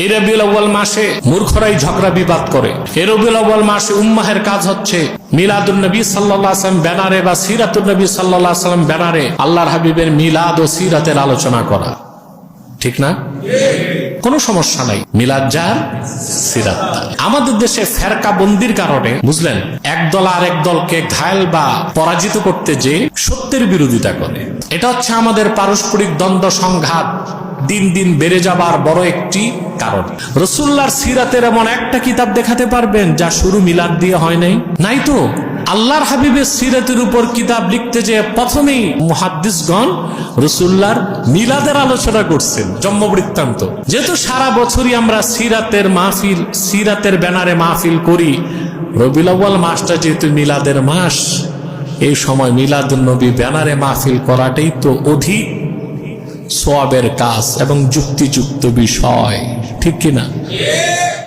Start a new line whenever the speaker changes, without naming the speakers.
এই রবিউল আউয়াল মাসে মূর্খরাই ঝগড়া বিবাদ করে। এই রবিউল আউয়াল মাসে উম্মাহের কাজ হচ্ছে মিলাদুন নবী সাল্লাল্লাহু আলাইহি ওয়াসাল্লাম ব্যানারে বা সিরাতুন নবী সাল্লাল্লাহু আলাইহি ওয়াসাল্লাম ব্যানারে আল্লাহর হাবিবের মিলাদ ও সিরাতের আলোচনা করা, ঠিক না? কোনো সমস্যা নাই, মিলাদ যার সিরাত তার। আমাদের দেশে ফেরকা বন্দির কারণে বুঝলেন, একদল আর এক দলকে ঘায়েল বা পরাজিত করতে যে সত্যের বিরোধিতা করে। এটা হচ্ছে আমাদের পারস্পরিক দ্বন্দ্ব সংঘাত দিন দিন বেড়ে যাবার বড় একটি কারণ। রাসূলুল্লাহর সিরাতের এমন একটা কিতাব দেখাতে পারবেন যা শুরু মিলাদ দিয়ে হয় নাই? নাই তো। আল্লাহর হাবিবের সিরাতের উপর কিতাব লিখতে যে প্রথমেই মুহাদ্দিসগণ রাসূলুল্লাহর মিলাদের আলোচনা করছেন, জন্ম বৃত্তান্ত। যেহেতু সারা বছরই আমরা সিরাতের মাহফিল, সিরাতের ব্যানারে মাহফিল করি, রবিউল আউয়াল মাসটা যেহেতু মিলাদের মাস, এই সময় মিলাদুন নবী ব্যানারে মাহফিল করাটাই তো অধিক সওয়াবের কাজ এবং যুক্তিযুক্ত বিষয়, ঠিক কিনা?